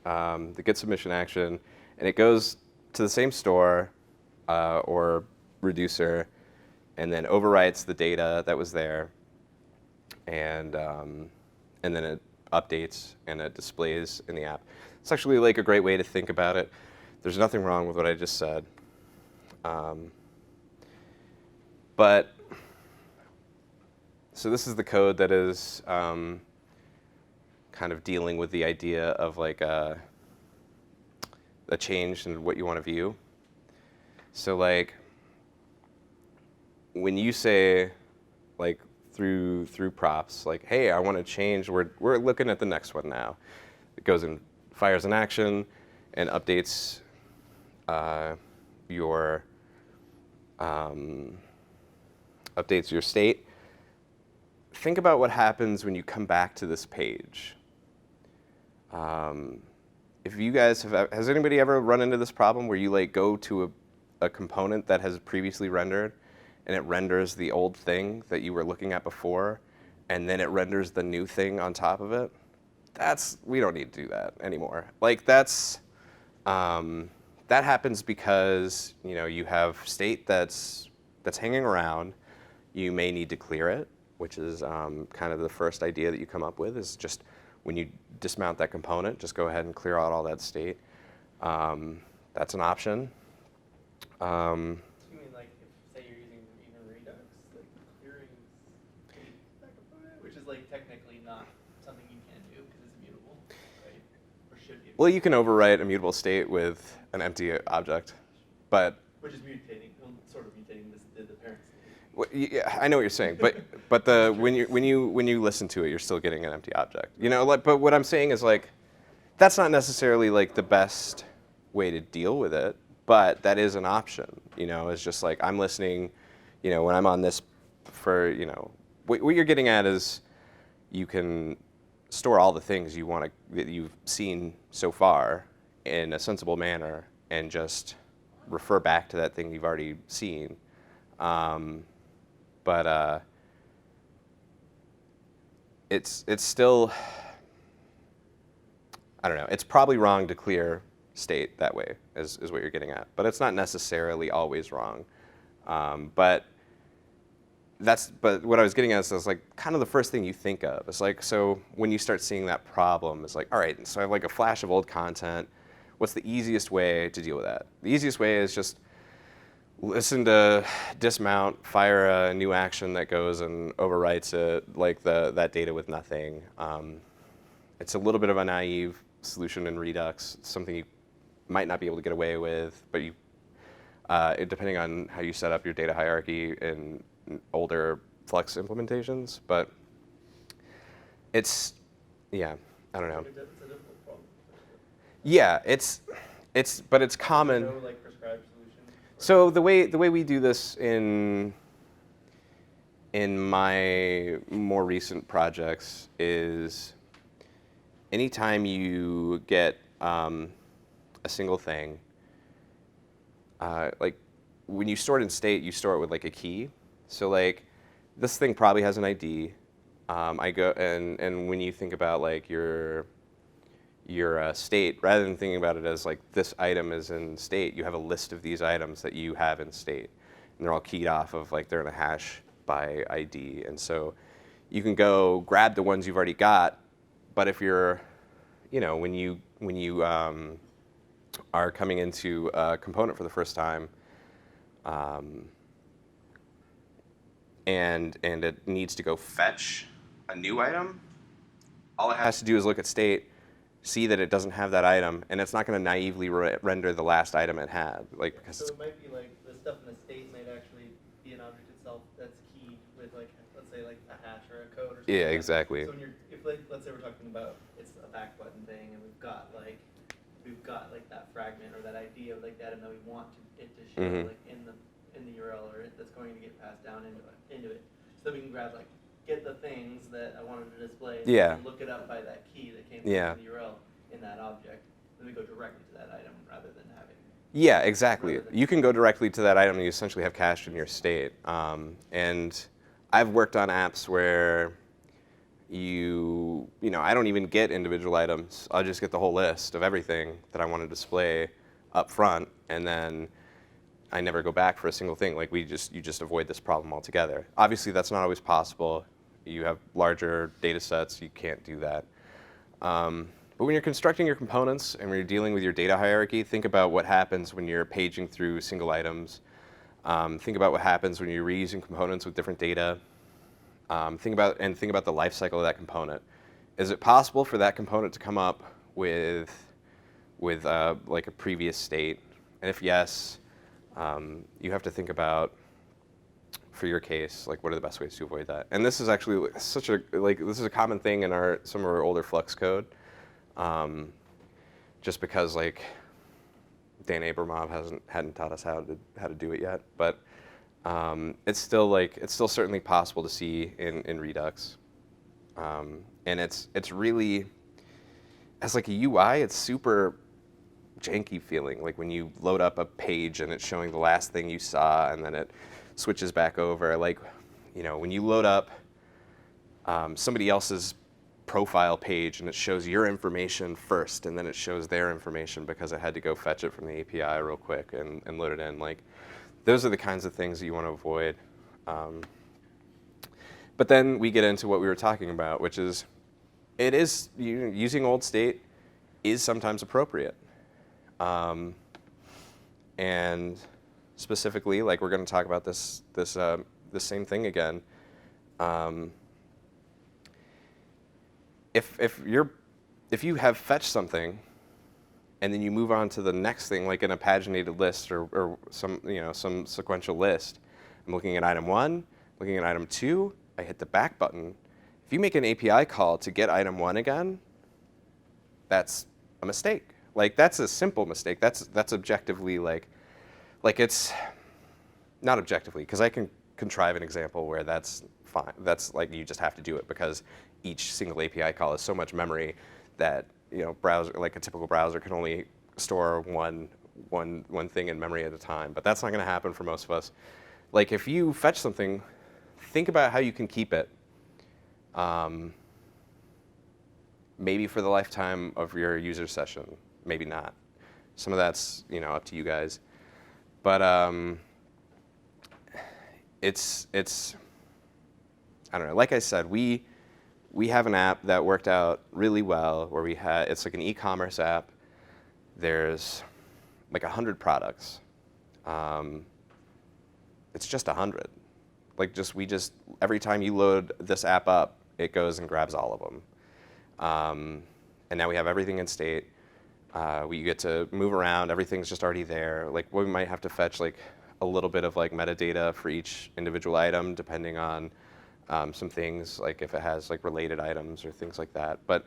[SPEAKER 2] the get submission action, and it goes to the same store or reducer, and then overwrites the data that was there, and then it updates and it displays in the app. It's actually like a great way to think about it. There's nothing wrong with what I just said. But so this is the code that is kind of dealing with the idea of like a change in what you want to view. So like when you say like through props, like, hey, I want to change, we're looking at the next one now. It goes and fires an action and updates your state. Think about what happens when you come back to this page. If you guys has anybody ever run into this problem where you like go to a component that has previously rendered and it renders the old thing that you were looking at before, and then it renders the new thing on top of it? We don't need to do that anymore. Like that happens because you have state that's hanging around. You may need to clear it, which is kind of the first idea that you come up with, is just when you dismount that component, just go ahead and clear out all that state. That's an option.
[SPEAKER 1] You mean like if, say, you're using even Redux, like clearing that component, which is like technically not something you can do because it's immutable, right? Or should be.
[SPEAKER 2] Well, you can overwrite immutable state with an empty object, but
[SPEAKER 1] Which is mutating, sort of mutating the parent state.
[SPEAKER 2] well, yeah, I know what you're saying, but when you listen to it, you're still getting an empty object. But what I'm saying is like that's not necessarily like the best way to deal with it, but that is an option. It's just like I'm listening, when I'm on this for, what you're getting at is you can store all the things that you've seen so far in a sensible manner and just refer back to that thing you've already seen. But it's still, I don't know, it's probably wrong to clear state that way, is what you're getting at. But it's not necessarily always wrong. But what I was getting at is like kind of the first thing you think of. It's like, so when you start seeing that problem, it's like, all right, so I have like a flash of old content. What's the easiest way to deal with that? The easiest way is just listen to dismount, fire a new action that goes and overwrites it, like that data with nothing. It's a little bit of a naive solution in Redux. It's something you might not be able to get away with, but depending on how you set up your data hierarchy in older Flux implementations. But I don't know.
[SPEAKER 1] It's a difficult problem.
[SPEAKER 2] Yeah, but it's common.
[SPEAKER 1] No like prescribed solution.
[SPEAKER 2] So the way we do this in my more recent projects is anytime you get a single thing, like when you store it in state, you store it with like a key. So like this thing probably has an ID. I go and when you think about like your state, rather than thinking about it as like this item is in state, you have a list of these items that you have in state, and they're all keyed off of like they're in a hash by ID, and so you can go grab the ones you've already got. But if you're, when you are coming into a component for the first time, and it needs to go fetch a new item, all it has to do is look at state, see that it doesn't have that item, and it's not going to naively render the last item it had.
[SPEAKER 1] So it might be like the stuff in the state might actually be an object itself that's keyed with like, let's say like a hash or a code or something.
[SPEAKER 2] Yeah,
[SPEAKER 1] like that.
[SPEAKER 2] exactly.
[SPEAKER 1] So if like, let's say we're talking about it's a back button thing, and we've got like that fragment or that idea of like the item that we want it to show
[SPEAKER 2] Mhm.
[SPEAKER 1] like in the URL or that's going to get passed down into it. So we can grab like get the things that I wanted to display and look it up by that key that came from the URL in that object. Then we go directly to that item rather than having.
[SPEAKER 2] Yeah, exactly. You can go directly to that item and you essentially have cached in your state. And I've worked on apps where I don't even get individual items. I'll just get the whole list of everything that I want to display up front, and then I never go back for a single thing. Like you just avoid this problem altogether. Obviously, that's not always possible. You have larger data sets, you can't do that. But when you're constructing your components and when you're dealing with your data hierarchy, think about what happens when you're paging through single items. Think about what happens when you're reusing components with different data. Think about the life cycle of that component. is it possible for that component to come up with like a previous state? And if yes, you have to think about, for your case, like what are the best ways to avoid that? And this is actually such a this is a common thing in some of our older Flux code, just because like Dan Abramov hadn't taught us how to do it yet, but it's still certainly possible to see in Redux, and it's really, as like a UI, it's super janky feeling, like when you load up a page and it's showing the last thing you saw and then it switches back over. Like, you know, when you load up somebody else's profile page and it shows your information first and then it shows their information because it had to go fetch it from the API real quick and load it in. Like, those are the kinds of things that you want to avoid. But then we get into what we were talking about, which is using old state is sometimes appropriate. And specifically, like we're going to talk about this same thing again. If you have fetched something, and then you move on to the next thing, like in a paginated list or some sequential list, I'm looking at item 1, looking at item 2, I hit the back button. If you make an API call to get item 1 again, that's a mistake. Like, that's a simple mistake. That's objectively like it's not objectively, because I can contrive an example where that's fine. That's like you just have to do it because each single API call is so much memory that, you know, browser, like a typical browser, can only store one thing in memory at a time. But that's not going to happen for most of us. Like, if you fetch something, think about how you can keep it. Maybe for the lifetime of your user session, maybe not. Some of that's, you know, up to you guys. But it's I don't know. Like I said, we have an app that worked out really well where it's like an e-commerce app. There's like 100 products. It's just 100. Like every time you load this app up, it goes and grabs all of them. And now we have everything in state. We get to move around. Everything's just already there. Like, we might have to fetch like a little bit of like metadata for each individual item, depending on some things, like if it has like related items or things like that. But,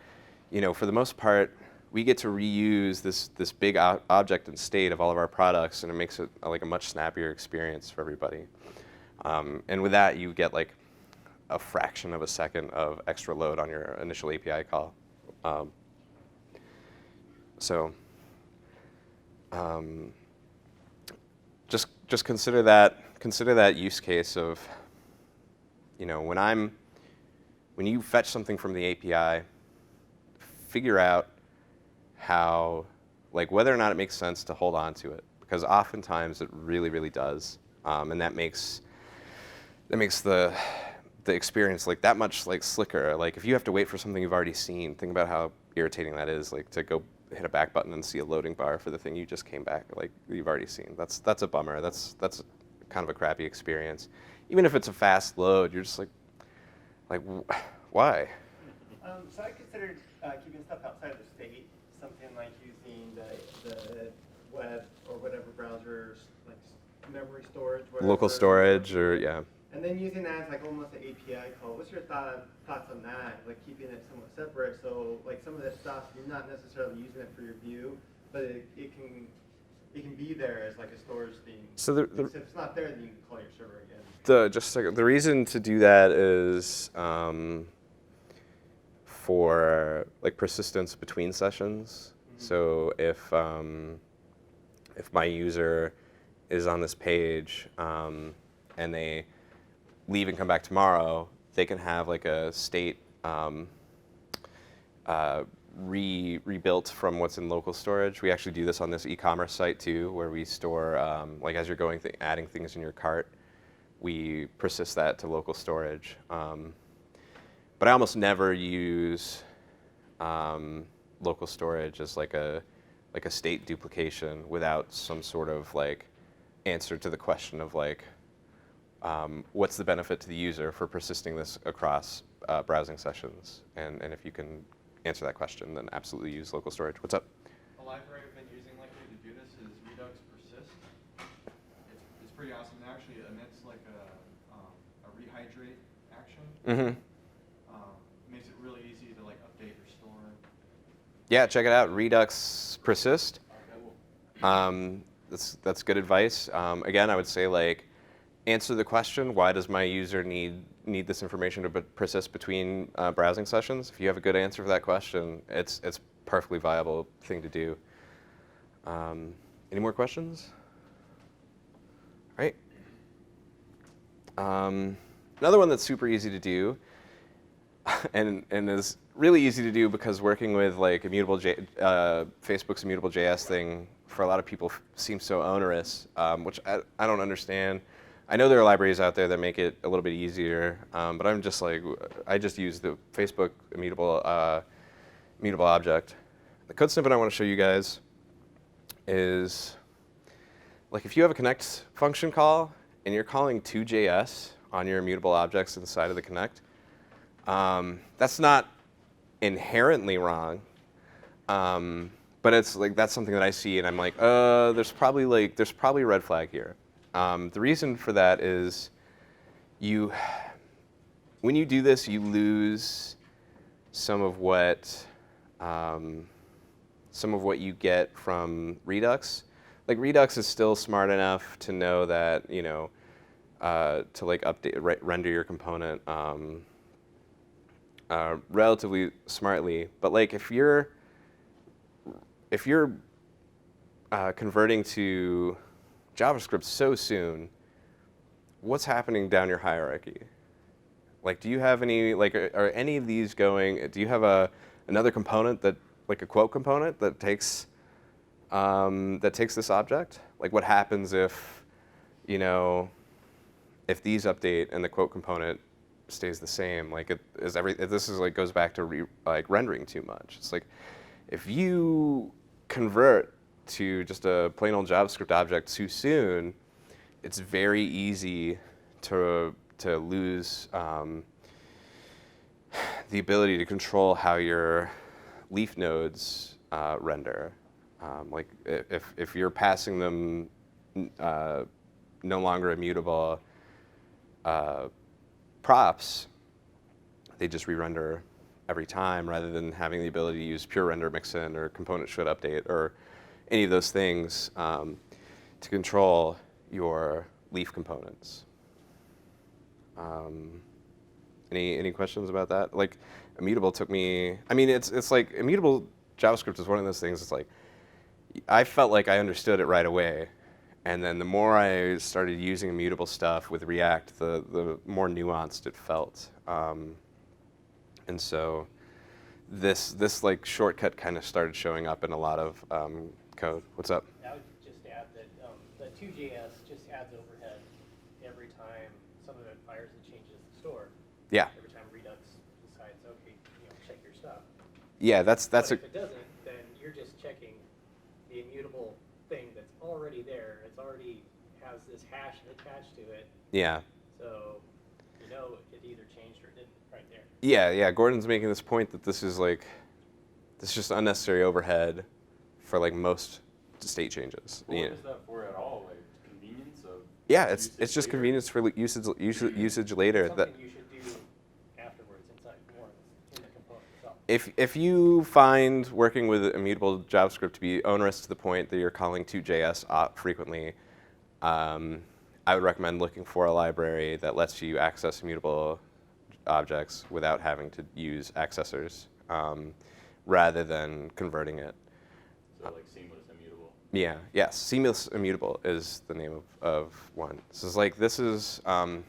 [SPEAKER 2] you know, for the most part, we get to reuse this big object and state of all of our products, and it makes it like a much snappier experience for everybody. And with that, you get like a fraction of a second of extra load on your initial API call. Just consider that use case of, you know, when you fetch something from the API, figure out how, like, whether or not it makes sense to hold on to it, because oftentimes it really, really does, and that makes the experience like that much like slicker. Like, if you have to wait for something you've already seen, think about how irritating that is. Like, to go hit a back button and see a loading bar for the thing you just came back, like, you've already seen. That's a bummer. That's kind of a crappy experience. Even if it's a fast load, you're just like why?
[SPEAKER 4] So I considered keeping stuff outside of the state, something like using the web or whatever browsers, like memory storage, whatever.
[SPEAKER 2] Local storage, or yeah.
[SPEAKER 4] And then using that as like almost an API call. What's your thoughts on that? Like keeping it somewhat separate, so like some of this stuff you're not necessarily using it for your view, but it can be there as like a storage thing.
[SPEAKER 2] So
[SPEAKER 4] if it's not there, then you can call your server again.
[SPEAKER 2] Just a second. The reason to do that is for like persistence between sessions. Mm-hmm. So if my user is on this page and they leave and come back tomorrow, they can have like a state rebuilt from what's in local storage. We actually do this on this e-commerce site too, where we store, like, as you're going adding things in your cart, we persist that to local storage. But I almost never use local storage as like a state duplication without some sort of like answer to the question of like, what's the benefit to the user for persisting this across browsing sessions. And if you can answer that question, then absolutely use local storage. What's up?
[SPEAKER 3] A library I've been using lately to do this is Redux Persist. It's pretty awesome. It actually emits like a rehydrate action.
[SPEAKER 2] Mm-hmm.
[SPEAKER 3] Makes it really easy to like update or store.
[SPEAKER 2] Yeah, check it out. Redux Persist. That's good advice. Again, I would say like answer the question: why does my user need this information to persist between browsing sessions? If you have a good answer for that question, it's perfectly viable thing to do. Any more questions? All right. Another one that's super easy to do, and is really easy to do because working with like Facebook's Immutable JS thing for a lot of people seems so onerous, which I don't understand. I know there are libraries out there that make it a little bit easier, but I'm just like, I just use the Facebook immutable object. The code snippet I want to show you guys is, like if you have a connect function call and you're calling to JS on your immutable objects inside of the connect, that's not inherently wrong, but it's like that's something that I see and I'm like, there's probably a red flag here. The reason for that is when you do this, you lose some of what you get from Redux. Like Redux is still smart enough to know that, you know, to like render your component relatively smartly. But like if you're converting to JavaScript so soon, what's happening down your hierarchy? Like, do you have any, like, are any of these going, do you have another component that, like a quote component that takes this object? Like, what happens if, you know, if these update and the quote component stays the same? Like, this is like, goes back to rendering too much. It's like, if you convert to just a plain old JavaScript object too soon, it's very easy to lose the ability to control how your leaf nodes render. Like if you're passing them no longer immutable props, they just re-render every time rather than having the ability to use pure render mixin or component should update or any of those things to control your leaf components. Any questions about that? Like immutable took me, I mean, it's like immutable JavaScript is one of those things. It's like I felt like I understood it right away, and then the more I started using immutable stuff with React, the more nuanced it felt. And so this like shortcut kind of started showing up in a lot of code. What's up?
[SPEAKER 7] I would just add that the 2JS just adds overhead every time some of it fires and changes the store.
[SPEAKER 2] Yeah.
[SPEAKER 7] Every time Redux decides, okay, you know, check your stuff.
[SPEAKER 2] Yeah, that's
[SPEAKER 7] but if it doesn't, then you're just checking the immutable thing that's already there. It's already has this hash attached to it.
[SPEAKER 2] Yeah.
[SPEAKER 7] So you know it either changed or didn't right there.
[SPEAKER 2] Yeah. Gordon's making this point that this is just unnecessary overhead for like most state changes.
[SPEAKER 5] What is that for at all? Like convenience of?
[SPEAKER 2] Yeah, it's just later? Convenience for usage later.
[SPEAKER 7] Something you should do afterwards inside more in the component itself.
[SPEAKER 2] If you find working with immutable JavaScript to be onerous to the point that you're calling to JS frequently, I would recommend looking for a library that lets you access immutable objects without having to use accessors, rather than converting it.
[SPEAKER 5] So like seamless immutable.
[SPEAKER 2] Yeah. Yes. Seamless immutable is the name of one. So it's like this is something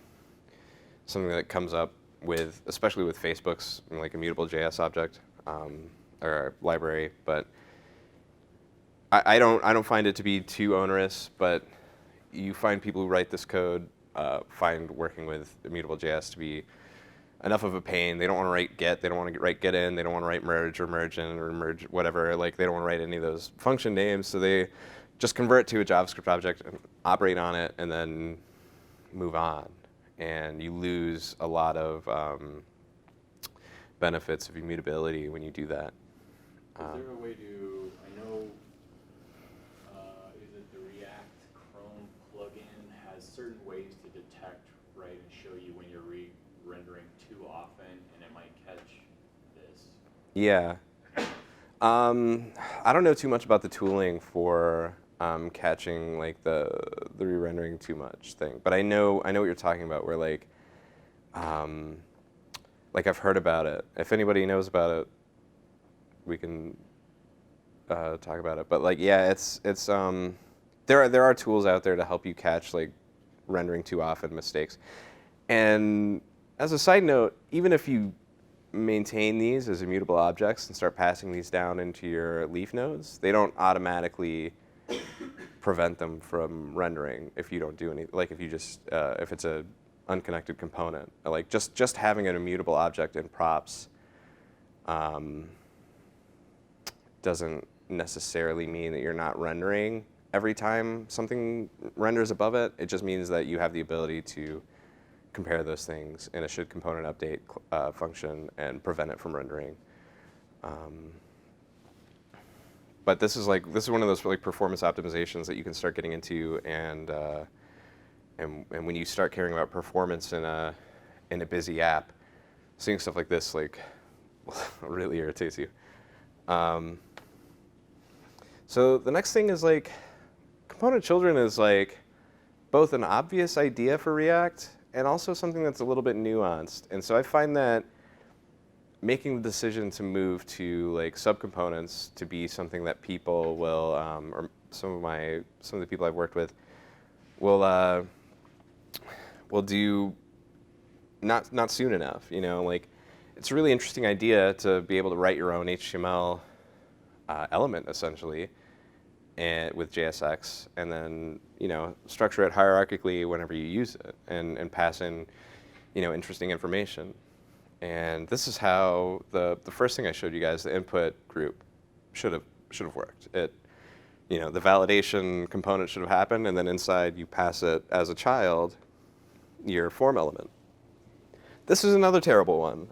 [SPEAKER 2] that comes up with, especially with Facebook's like Immutable JS object or library, but I don't find it to be too onerous. But you find people who write this code find working with Immutable JS to be enough of a pain. They don't want to write get, they don't want to write get in, they don't want to write merge or merge in or merge whatever. Like they don't want to write any of those function names, so they just convert to a JavaScript object and operate on it and then move on. And you lose a lot of benefits of immutability when you do that.
[SPEAKER 5] Is there a way to, I know, is it the React Chrome plugin has certain ways to detect, right, and show you when you're rendering too often, and it might catch this?
[SPEAKER 2] Yeah. I don't know too much about the tooling for catching like the re-rendering too much thing, but I know what you're talking about. Where like I've heard about it. If anybody knows about it, we can talk about it. But like, yeah, it's there are tools out there to help you catch like rendering too often mistakes. And as a side note, even if you maintain these as immutable objects and start passing these down into your leaf nodes, they don't automatically prevent them from rendering if you don't do anything. Like if you just if it's a unconnected component, like just having an immutable object in props doesn't necessarily mean that you're not rendering every time something renders above it. It just means that you have the ability to compare those things in a should component update function and prevent it from rendering. But this is one of those like performance optimizations that you can start getting into, and when you start caring about performance in a busy app, seeing stuff like this like really irritates you. So the next thing is like component children is like both an obvious idea for React and also something that's a little bit nuanced. And so I find that making the decision to move to like subcomponents to be something that people will, or some of the people I've worked with will do not soon enough. You know, like it's a really interesting idea to be able to write your own HTML element essentially, and with JSX, and then structure it hierarchically whenever you use it, and pass in interesting information. And this is how the first thing I showed you guys, the input group, should have worked. It the validation component should have happened, and then inside you pass it as a child your form element. This is another terrible one.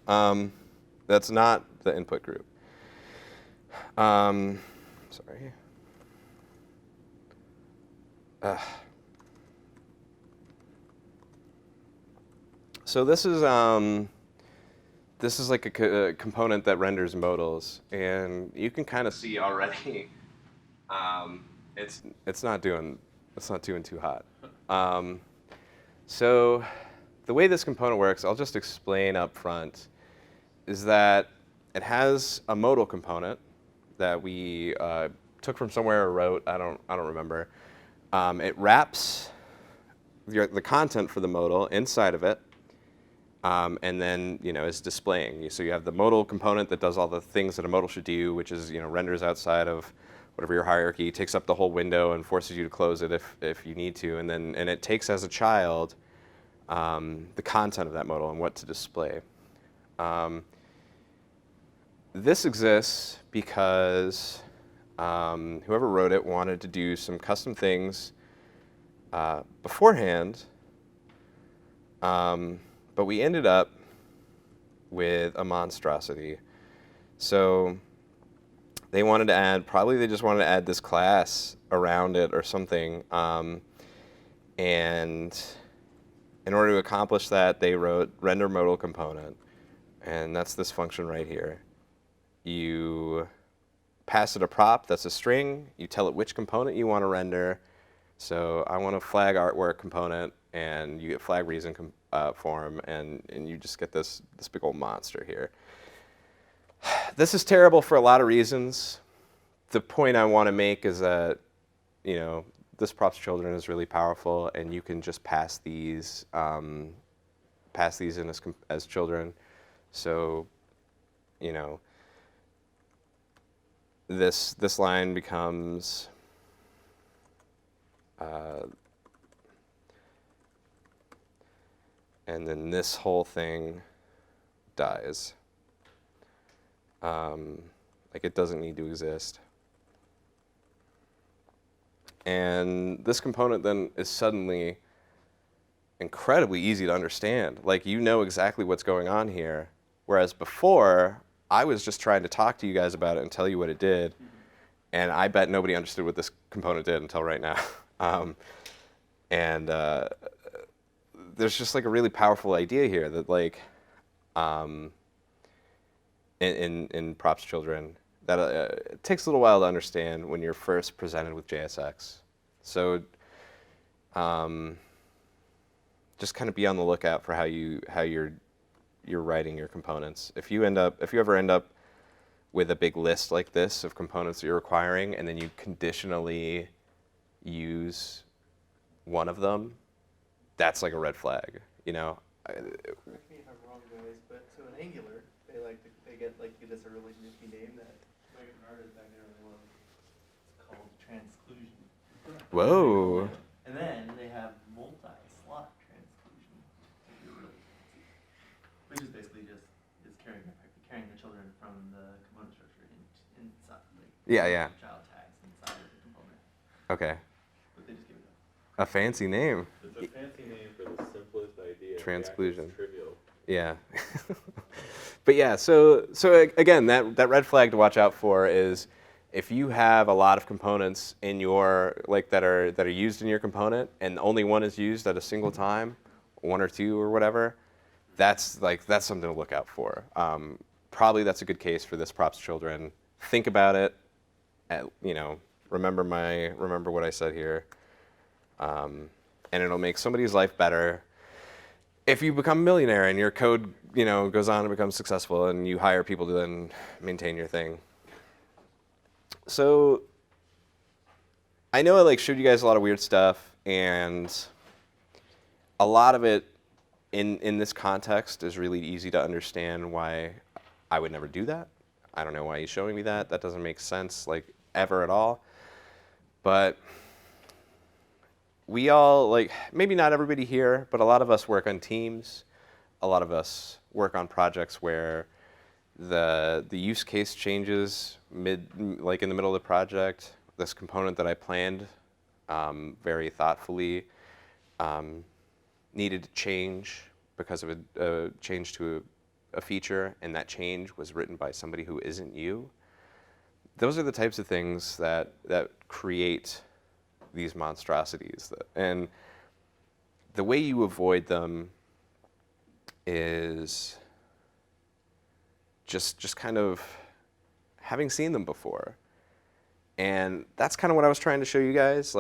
[SPEAKER 2] That's not the input group. Sorry. So this is like a component that renders modals, and you can kind of see already it's not doing too hot. So the way this component works, I'll just explain up front, is that it has a modal component that we took from somewhere or wrote. I don't remember. It wraps the content for the modal inside of it, and then is displaying. So you have the modal component that does all the things that a modal should do, which is renders outside of whatever your hierarchy, takes up the whole window and forces you to close it if you need to, and it takes as a child the content of that modal and what to display. This exists because whoever wrote it wanted to do some custom things beforehand, but we ended up with a monstrosity. So they wanted to add, they just wanted to add this class around it or something, and in order to accomplish that, they wrote render modal component, and that's this function right here. You pass it a prop that's a string, you tell it which component you want to render. So I want a flag artwork component, and you get flag reason form, and you just get this big old monster here. This is terrible for a lot of reasons. The point I want to make is that this props children is really powerful, and you can just pass these in as children. So this line becomes and then this whole thing dies. Like it doesn't need to exist. And this component then is suddenly incredibly easy to understand. Like exactly what's going on here, Whereas before, I was just trying to talk to you guys about it and tell you what it did. And I bet nobody understood what this component did until right now. There's just like a really powerful idea here that like in props children that it takes a little while to understand when you're first presented with JSX. So just kind of be on the lookout for how you're writing your components. If you ever end up with a big list like this of components that you're requiring, and then you conditionally use one of them, that's like a red flag, you know?
[SPEAKER 1] Correct me if I'm wrong, guys, but so in Angular, they get like this a really nifty name that American artists back there really love. It's called transclusion.
[SPEAKER 2] Whoa.
[SPEAKER 1] And then they have multi-slot transclusion, which is basically just carrying the children from the component structure inside, like child tags inside of the component.
[SPEAKER 2] Okay.
[SPEAKER 1] But they just give it
[SPEAKER 2] A fancy name.
[SPEAKER 5] It's a fancy name for the simplest idea.
[SPEAKER 2] Transclusion.
[SPEAKER 5] It's trivial.
[SPEAKER 2] Yeah. But yeah, so again, that red flag to watch out for is if you have a lot of components in your that are used in your component and only one is used at a single time, one or two or whatever, that's something to look out for. Probably that's a good case for this props children. Think about it. Remember what I said here, and it'll make somebody's life better. If you become a millionaire and your code, goes on and becomes successful, and you hire people to then maintain your thing. So I know I showed you guys a lot of weird stuff, and a lot of it in this context is really easy to understand why I would never do that. I don't know why he's showing me that. That doesn't make sense, ever at all. But we all, maybe not everybody here, but a lot of us work on teams. A lot of us work on projects where the use case changes in the middle of the project. This component that I planned very thoughtfully needed to change because of a change to a feature, and that change was written by somebody who isn't you. Those are the types of things that create these monstrosities. And the way you avoid them is just kind of having seen them before. And that's kind of what I was trying to show you guys.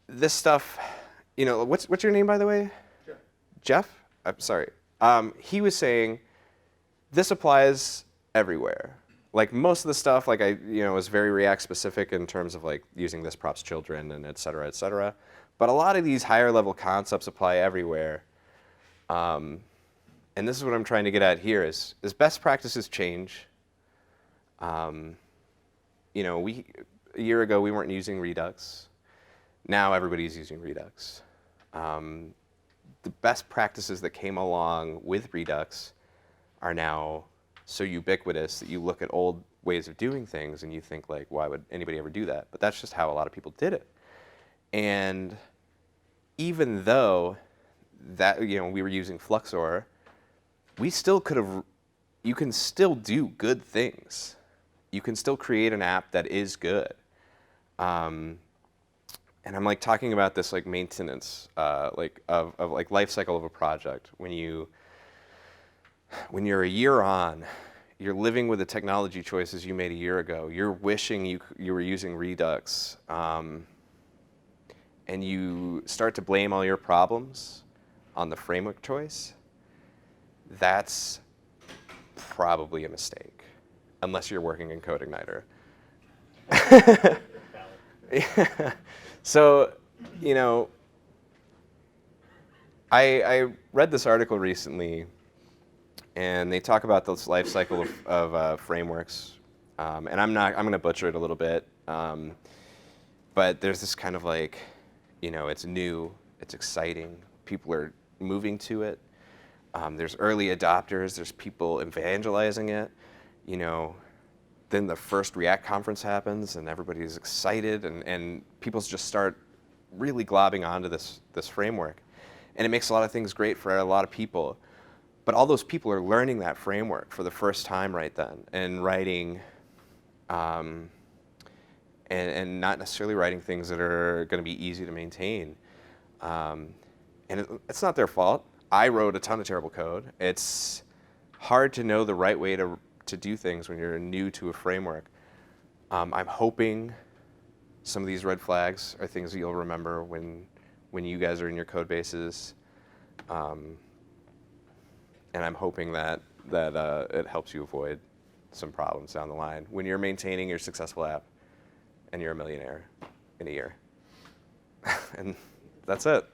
[SPEAKER 2] This stuff, what's your name, by the way?
[SPEAKER 4] Jeff.
[SPEAKER 2] Jeff? I'm sorry. He was saying this applies everywhere. Most of the stuff, is very React specific in terms of using this props children and et cetera, et cetera. But a lot of these higher level concepts apply everywhere. And this is what I'm trying to get at here is best practices change. A year ago we weren't using Redux. Now everybody's using Redux. The best practices that came along with Redux are now so ubiquitous that you look at old ways of doing things and you think why would anybody ever do that? But that's just how a lot of people did it. And even though that we were using Fluxor, we still could have. You can still do good things. You can still create an app that is good. And I'm talking about this maintenance, of life cycle of a project. When you're a year on, you're living with the technology choices you made a year ago. You're wishing you were using Redux, and you start to blame all your problems on the framework choice. That's probably a mistake, unless you're working in CodeIgniter. So, I read this article recently, and they talk about this life cycle of frameworks, and I'm going to butcher it a little bit, but there's this kind of it's new, it's exciting, people are moving to it. There's early adopters, there's people evangelizing it, then the first React conference happens and everybody's excited and people just start really globbing onto this framework. And it makes a lot of things great for a lot of people. But all those people are learning that framework for the first time right then, and writing, and not necessarily writing things that are going to be easy to maintain. And it's not their fault. I wrote a ton of terrible code. It's hard to know the right way to do things when you're new to a framework. I'm hoping some of these red flags are things that you'll remember when you guys are in your code bases. And I'm hoping that it helps you avoid some problems down the line when you're maintaining your successful app and you're a millionaire in a year. And that's it.